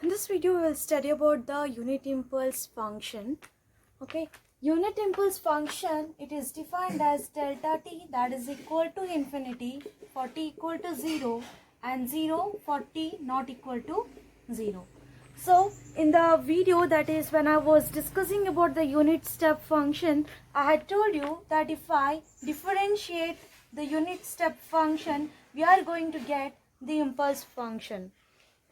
In this video, we will study about the unit impulse function. Okay, unit impulse function, it is defined as delta t that is equal to infinity for t equal to 0 and 0 for t not equal to 0. So in the video, that is when I was discussing about the unit step function, I had told you that if I differentiate the unit step function, we are going to get the impulse function.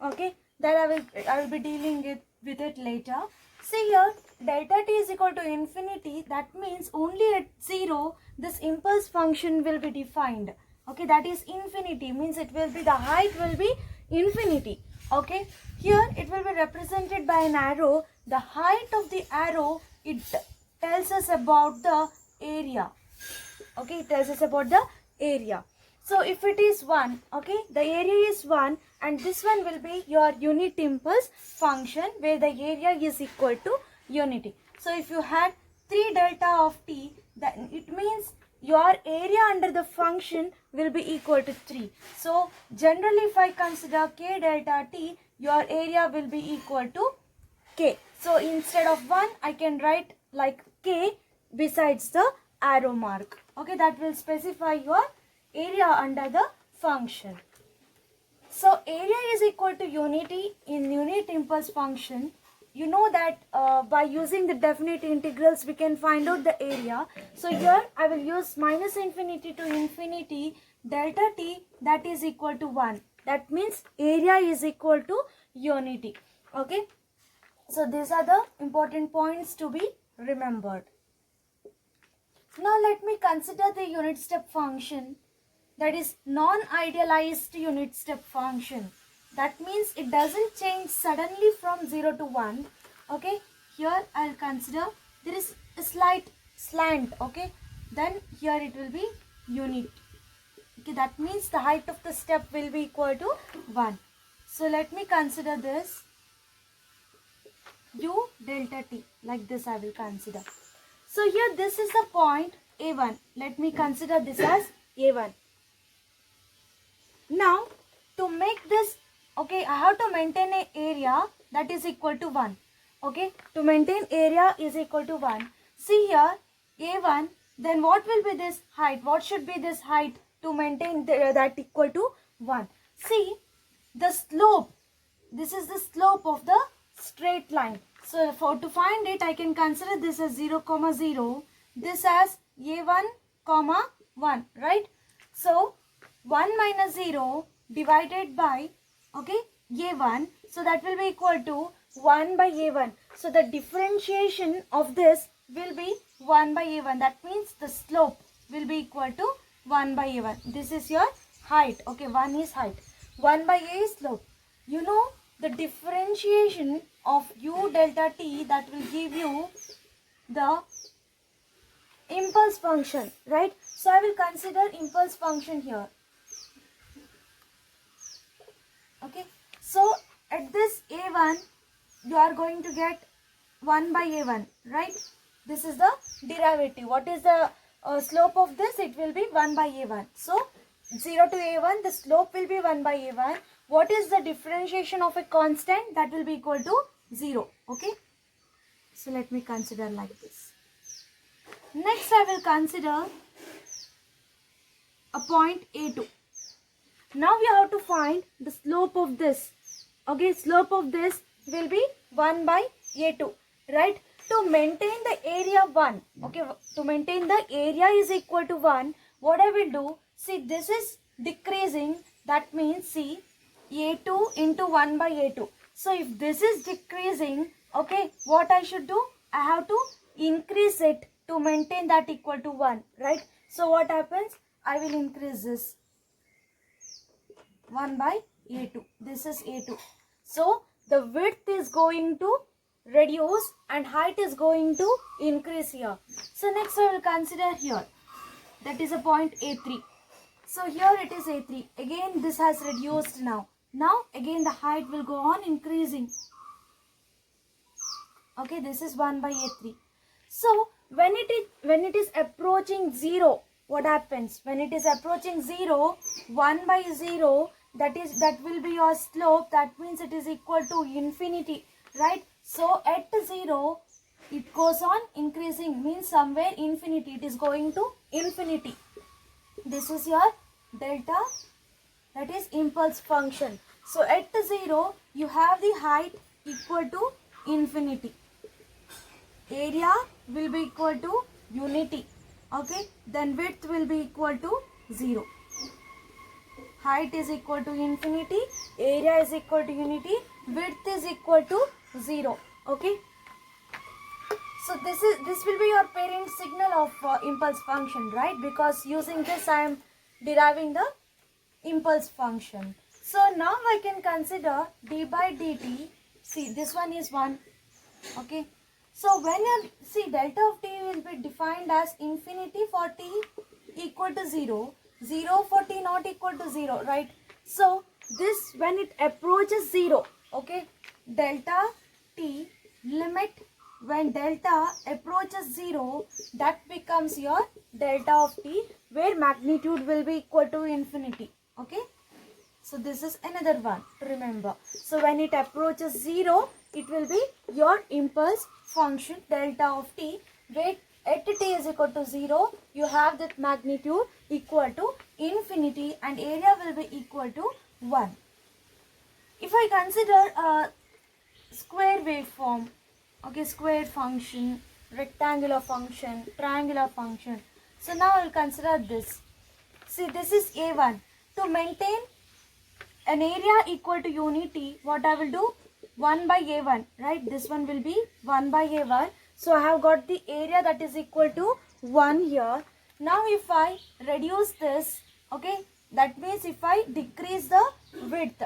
Okay, that I will be dealing with it later. See here, delta t is equal to infinity. That means only at 0 this impulse function will be defined. Okay, that is infinity, means it will be, the height will be infinity. Okay, here it will be represented by an arrow. The height of the arrow, it tells us about the area. Okay, it tells us about the area. So if it is 1, okay, the area is 1 and this one will be your unit impulse function where the area is equal to unity. So if you had 3 delta of t, then it means your area under the function will be equal to 3. So generally if I consider k delta t, your area will be equal to k. So instead of 1, I can write like k besides the arrow mark. Okay, that will specify your area under the function. So area is equal to unity in unit impulse function. You know that by using the definite integrals we can find out the area. So here I will use minus infinity to infinity delta t that is equal to 1. That means area is equal to unity. Okay. So these are the important points to be remembered. Now let me consider the unit step function, that is non-idealized unit step function. That means it doesn't change suddenly from 0 to 1. Okay, here I'll consider there is a slight slant. Okay, then here it will be unit. Okay, that means the height of the step will be equal to 1. So let me consider this u delta t, like this I will consider. So here this is the point A1. Let me consider this as A1. Now to make this, okay, I have to maintain an area that is equal to 1. Okay, to maintain area is equal to 1. See here A1, then what will be this height? What should be this height to maintain that equal to 1? See the slope. This is the slope of the straight line. So to find it, I can consider this as 0, 0, this as a1, 1, right? So 1 minus 0 divided by, okay, a1. So that will be equal to 1 by a1. So the differentiation of this will be 1 by a1. That means the slope will be equal to 1 by a1. This is your height. Okay, 1 is height. 1 by a is slope. You know the differentiation of u delta t, that will give you the impulse function, right? So I will consider impulse function here. Okay, so at this a1 you are going to get 1 by a1, right? This is the derivative. What is the slope of this? It will be 1 by a1. So 0 to a1, the slope will be 1 by a1. What is the differentiation of a constant? That will be equal to 0. Okay, so let me consider like this. Next I will consider a point A2. Now we have to find the slope of this. Okay, slope of this will be 1 by A2, right? To maintain the area 1, okay, to maintain the area is equal to 1, what I will do, see this is decreasing, that means see A2 into 1 by A2. So if this is decreasing, okay, what I should do, I have to increase it to maintain that equal to 1, right? So what happens, I will increase this 1 by A2. This is A2. So the width is going to reduce and height is going to increase here. So next I will consider here, that is a point A3. So here it is A3. Again this has reduced now. Now again the height will go on increasing. Okay, this is 1 by A3. So when it is approaching 0, what happens? When it is approaching 0, 1 by 0, that will be your slope. That means it is equal to infinity, right? So at 0 it goes on increasing, means somewhere infinity, it is going to infinity. This is your delta, that is impulse function. So at 0 you have the height equal to infinity, area will be equal to unity, okay, then width will be equal to 0. Height is equal to infinity, area is equal to unity, width is equal to 0, okay. So this will be your parent signal of impulse function, right? Because using this I am deriving the impulse function. So now I can consider d by dt. See, this one is 1, okay. So when you see, delta of t will be defined as infinity for t equal to 0, 0 for t not equal to 0, right? So this, when it approaches 0, okay, delta t limit, when delta approaches 0, that becomes your delta of t, where magnitude will be equal to infinity, okay. So this is another one to remember. So when it approaches 0, it will be your impulse function delta of t, where at t is equal to 0, you have that magnitude equal to infinity and area will be equal to 1. If I consider a square waveform, okay, square function, rectangular function, triangular function. So now I will consider this. See, this is A1. To maintain an area equal to unity, what I will do? 1 by A1, right? This one will be 1 by A1. So I have got the area that is equal to 1 here. Now if I reduce this, okay, that means if I decrease the width,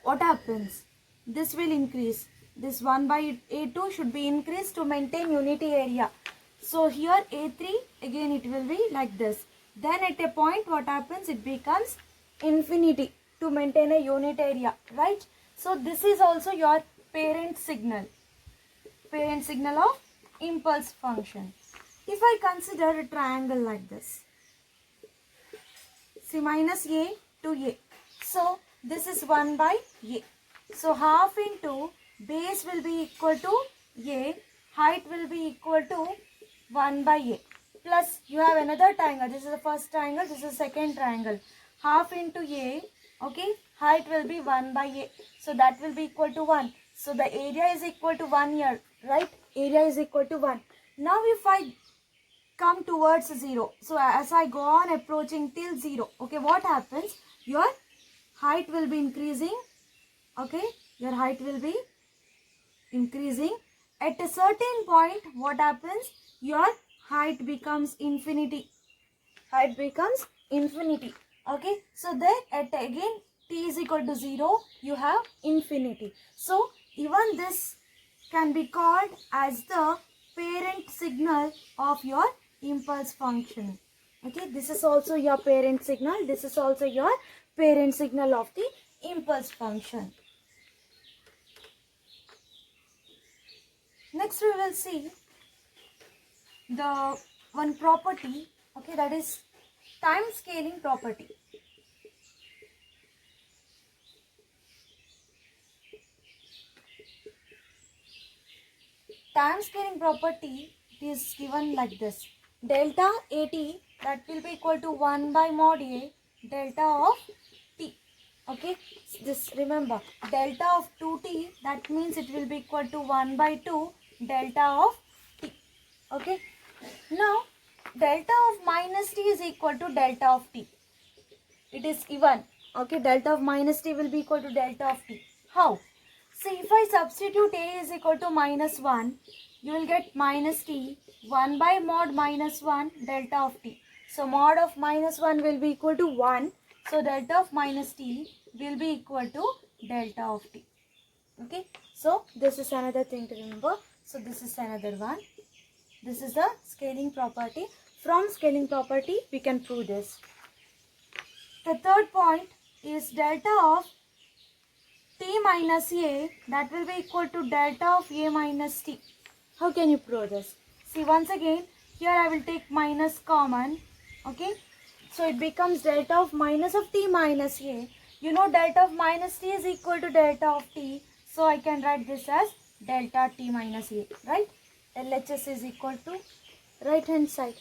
what happens? This will increase. This 1 by A2 should be increased to maintain unity area. So here A3, again it will be like this. Then at a point, what happens? It becomes infinity to maintain a unit area, right? So this is also your parent signal of impulse function. If I consider a triangle like this, see, minus a to a, so this is 1 by a. So half into base will be equal to a, height will be equal to 1 by a, plus you have another triangle. This is the first triangle, this is the second triangle. Half into a, okay, height will be 1 by a, so that will be equal to 1. So the area is equal to 1 here, right? Area is equal to 1. Now if I come towards 0, so as I go on approaching till 0, okay, what happens? Your height will be increasing, okay, your height will be increasing. At a certain point, what happens? Your height becomes infinity. Height becomes infinity. Okay. So then at again t is equal to 0, you have infinity. So even this can be called as the parent signal of your impulse function. Okay. This is also your parent signal. This is also your parent signal of the impulse function. Next we will see the one property, okay, that is time scaling property. Time scaling property is given like this. Delta AT, that will be equal to 1 by mod A delta of T. Okay, just remember, delta of 2T, that means it will be equal to 1 by 2 delta of T. Okay, now delta of minus T is equal to delta of T. It is given. Okay, delta of minus T will be equal to delta of T. How? See, if I substitute A is equal to minus 1, you will get minus T 1 by mod minus 1 delta of T. So mod of minus 1 will be equal to 1. So delta of minus T will be equal to delta of T. Okay. So this is another thing to remember. So this is another one. This is the scaling property. From scaling property, we can prove this. The third point is delta of T minus A, that will be equal to delta of A minus T. How can you prove this? See, once again, here I will take minus common. Okay. So it becomes delta of minus of t minus a. You know delta of minus t is equal to delta of t. So I can write this as delta t minus a, right? LHS is equal to right hand side.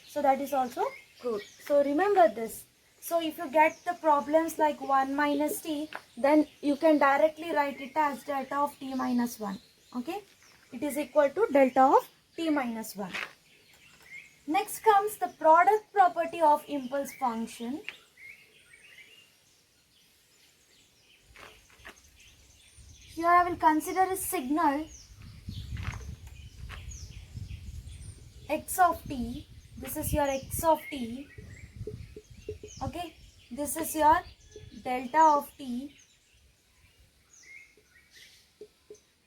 So that is also good. So remember this. So if you get the problems like 1 minus t, then you can directly write it as delta of t minus 1. Okay? It is equal to delta of t minus 1. Next comes the product property of impulse function. Here I will consider a signal x of t. This is your x of t. Okay, this is your delta of t.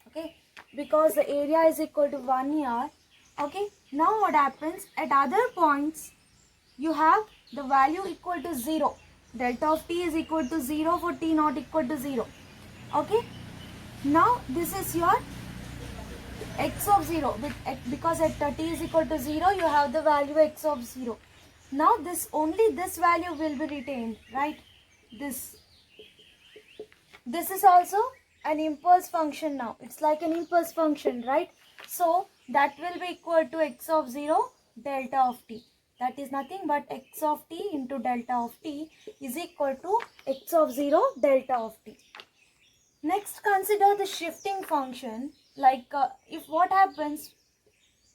Okay, because the area is equal to 1 here. Okay, now what happens at other points, you have the value equal to 0. Delta of t is equal to 0 for t not equal to 0. Okay, now this is your x of 0 because at t is equal to 0 you have the value x of 0. Now only this value will be retained, right? This is also an impulse function now. It's like an impulse function, right? So that will be equal to x of 0 delta of t. That is nothing but x of t into delta of t is equal to x of 0 delta of t. Next, consider the shifting function. Like if what happens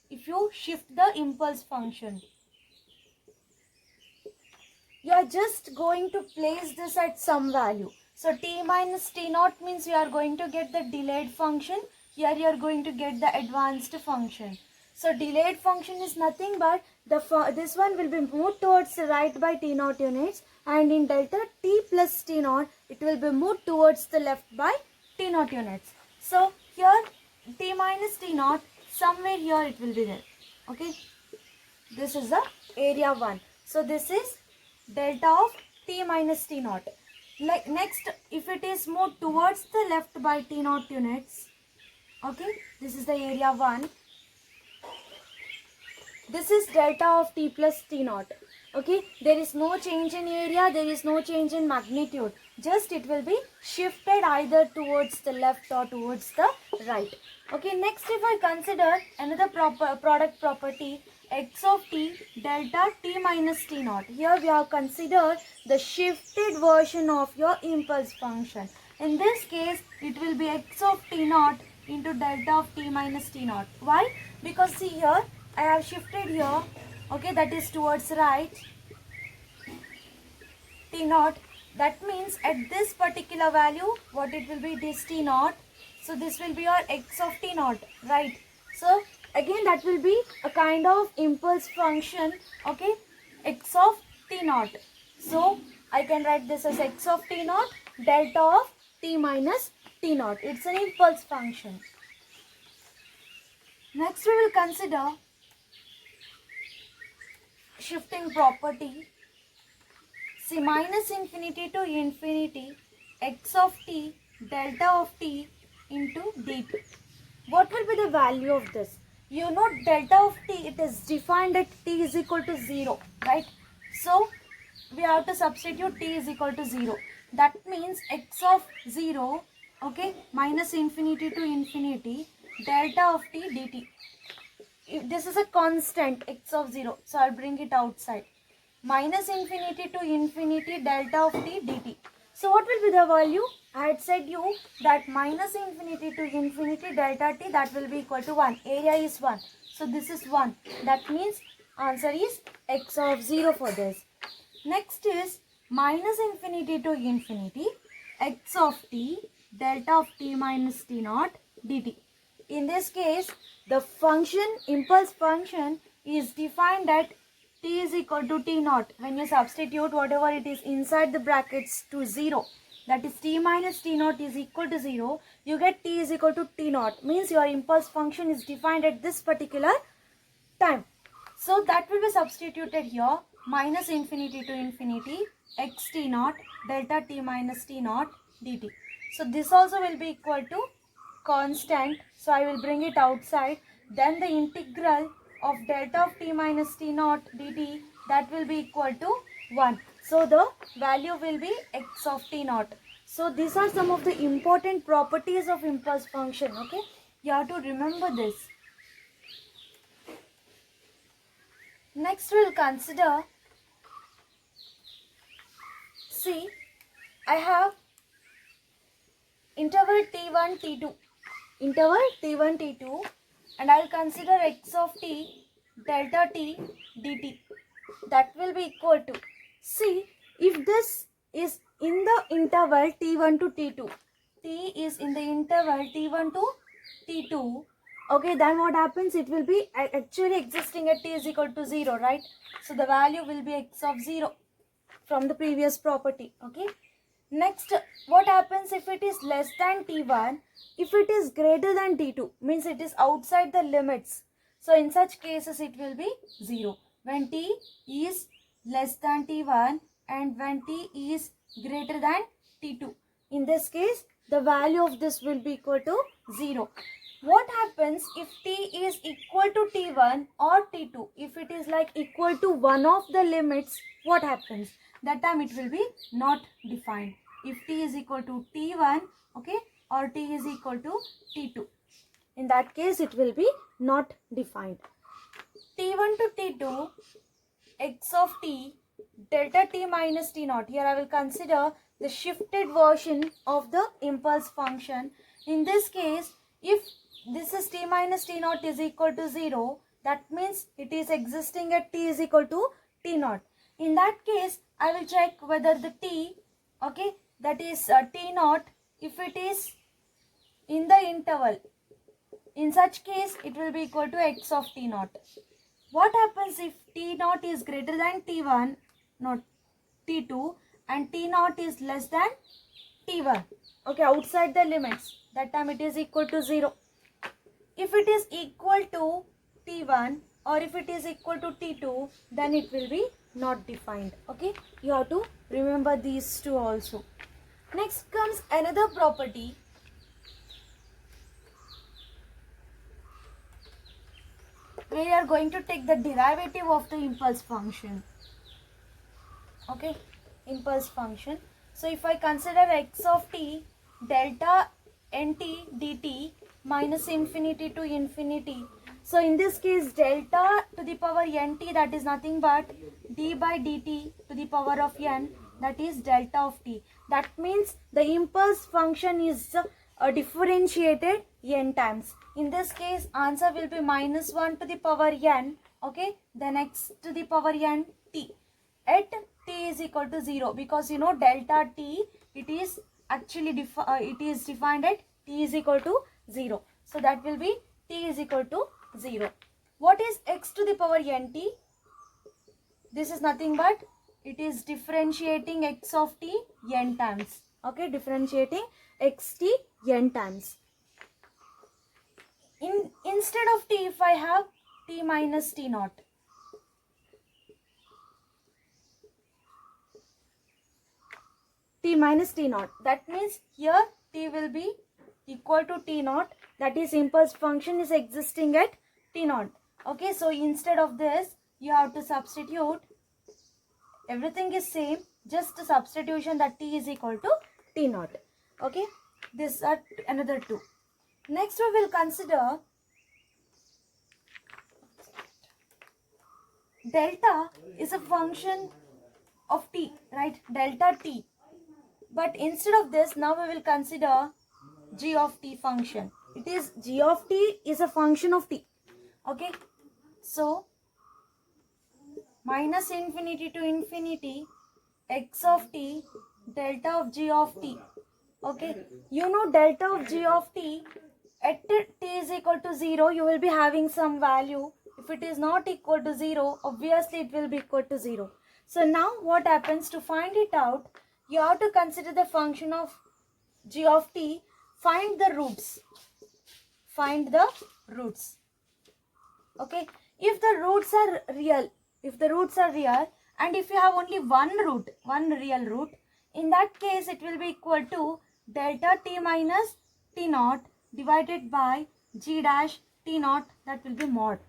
if you shift the impulse function, you are just going to place this at some value. So t minus t naught means you are going to get the delayed function. Here you are going to get the advanced function. So delayed function is nothing but this one will be moved towards the right by t naught units, and in delta t plus t naught it will be moved towards the left by t naught units. So here t minus t naught, somewhere here it will be there. Okay, this is the area 1. So this is delta of t minus t naught. Like next, if it is moved towards the left by t naught units, okay, this is the area 1. This is delta of t plus t naught. Okay, there is no change in area, there is no change in magnitude. Just it will be shifted either towards the left or towards the right. Okay, next if I consider another product property, x of t delta t minus t naught. Here we have considered the shifted version of your impulse function. In this case, it will be x of t naught into delta of t minus t naught. Why? Because see here, I have shifted here, okay, that is towards right, t naught. That means at this particular value, what it will be, it is t naught. So this will be your x of t naught, right? So again that will be a kind of impulse function, okay, x of t naught. So I can write this as x of t naught delta of t minus t naught. It's an impulse function. Next we will consider shifting property. See, minus infinity to infinity x of t delta of t into dt. What will be the value of this? You know delta of t, it is defined at t is equal to 0, right? So we have to substitute t is equal to 0. That means x of 0, okay, minus infinity to infinity delta of t dt. If this is a constant x of 0, so I'll bring it outside. Minus infinity to infinity delta of t dt. So what will be the value? I had said you that minus infinity to infinity delta t, that will be equal to 1. Area is 1. So this is 1. That means answer is x of 0 for this. Next is minus infinity to infinity x of t delta of t minus t naught dt. In this case, the function, impulse function is defined at t is equal to t naught. When you substitute whatever it is inside the brackets to 0, that is t minus t naught is equal to 0, you get t is equal to t naught. Means your impulse function is defined at this particular time. So that will be substituted here, minus infinity to infinity x t naught delta t minus t naught dt. So this also will be equal to constant. So I will bring it outside. Then the integral of delta of t minus t naught dt, that will be equal to 1. So the value will be x of t naught. So these are some of the important properties of impulse function. Okay, you have to remember this. Next we'll consider, see, I have interval t1 t2, interval t1 t2, and I'll consider x of t delta t dt. That will be equal to, see, if this is in the interval t1 to t2, t is in the interval t1 to t2, okay, then what happens, it will be actually existing at t is equal to 0, right? So the value will be x of 0 from the previous property. Okay, next, what happens if it is less than t1? If it is greater than t2, means it is outside the limits. So in such cases it will be 0 when t is less than t1 and when t is greater than t2. In this case, the value of this will be equal to 0. What happens if t is equal to t1 or t2? If it is like equal to one of the limits, what happens? That time it will be not defined. If t is equal to t1, okay, or t is equal to t2. In that case, it will be not defined. t1 to t2, x of t delta t minus t naught. Here I will consider the shifted version of the impulse function. In this case, if this is t minus t naught is equal to 0, that means it is existing at t is equal to t naught. In that case, I will check whether the t, okay, that is t naught, if it is in the interval. In such case, it will be equal to x of t naught. What happens if t naught is greater than t1, not t2, and t naught is less than t1? Okay, outside the limits. That time it is equal to 0. If it is equal to t1 or if it is equal to t2, then it will be not defined. Okay, you have to remember these two also. Next comes another property. We are going to take the derivative of the impulse function. Okay, impulse function. So if I consider x of t delta nt dt minus infinity to infinity. So in this case, delta to the power nt, that is nothing but d by dt to the power of n, that is delta of t. That means the impulse function is differentiated n times. In this case, answer will be minus 1 to the power n, okay, then x to the power n t at t is equal to 0, because you know delta t, it is actually it is defined at t is equal to 0. So that will be t is equal to 0. What is x to the power nt? This is nothing but it is differentiating x of t n times. Okay, differentiating x t n times. Instead of t, if I have t minus t naught, t minus t naught, that means here t will be equal to t naught, that is impulse function is existing at t naught. Okay, so instead of this you have to substitute, everything is same, just a substitution, that t is equal to t naught. Okay, these are another two. Next we will consider delta is a function of t, right? Delta t. But instead of this, now we will consider g of t function. It is g of t is a function of t. Okay, so minus infinity to infinity x of t delta of g of t. Okay, you know delta of g of t at t is equal to 0, you will be having some value. If it is not equal to 0, obviously it will be equal to 0. So now what happens, to find it out, you have to consider the function of g of t, find the roots. Find the roots. Okay, if the roots are real, and if you have only one root, one real root, in that case it will be equal to delta t minus t naught divided by g dash t naught, that will be mod.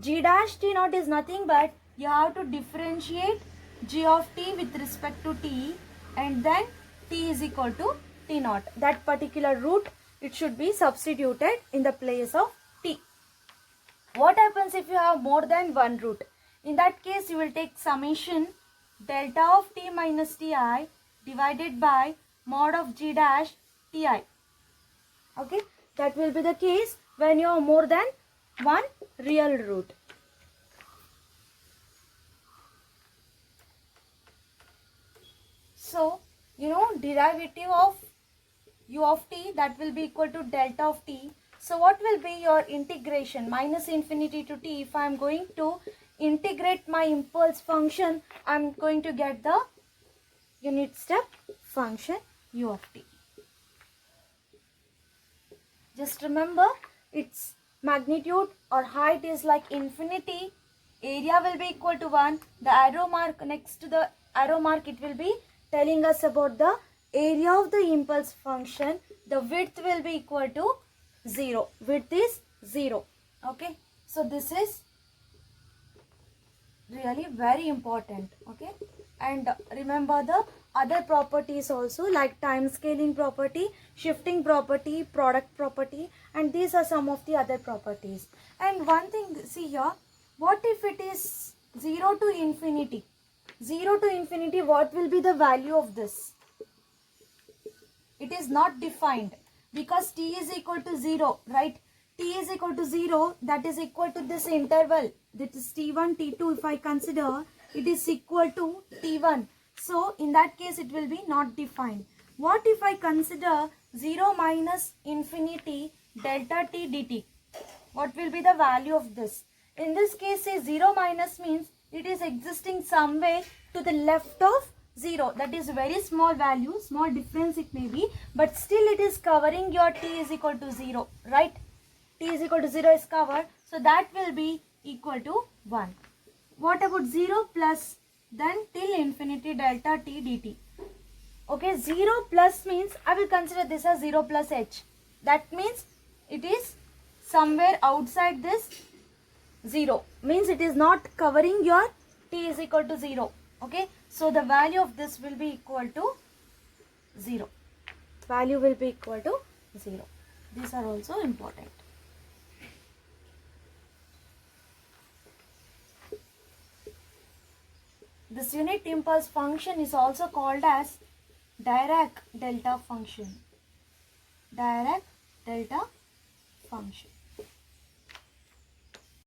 G dash t naught is nothing but you have to differentiate g of t with respect to t, and then t is equal to t naught. That particular root, it should be substituted in the place of t. What happens if you have more than one root? In that case, you will take summation delta of t minus ti divided by mod of g dash ti. Okay, that will be the case when you have more than one real root. So, derivative of u of t, that will be equal to delta of t. So, what will be your integration? Minus infinity to t. If I am going to integrate my impulse function, I am going to get the unit step function u of t. Just remember, its magnitude or height is like infinity. Area will be equal to 1. The arrow mark, next to the arrow mark, it will be telling us about the area of the impulse function. The width will be equal to 0. Width is 0. Okay. So, this is really very important. Okay. And remember the other properties also, like time scaling property, shifting property, product property, and these are some of the other properties. And one thing, see here, what if it is 0 to infinity? 0 to infinity, what will be the value of this? It is not defined because t is equal to 0, right? T is equal to 0, that is equal to this interval, that is t1, t2. If I consider, it is equal to t1. So, in that case, it will be not defined. What if I consider 0 minus infinity delta t dt? What will be the value of this? In this case, say 0 minus means it is existing somewhere to the left of 0. That is very small value, small difference it may be, but still it is covering your t is equal to 0, right? T is equal to 0 is covered. So, that will be equal to 1. What about 0 plus? Then till infinity delta t dt. Okay, 0 plus means I will consider this as 0 plus h. That means it is somewhere outside this 0. Means it is not covering your t is equal to 0. Okay, so the value of this will be equal to 0. Value will be equal to 0. These are also important. This unit impulse function is also called as Dirac delta function. Dirac delta function.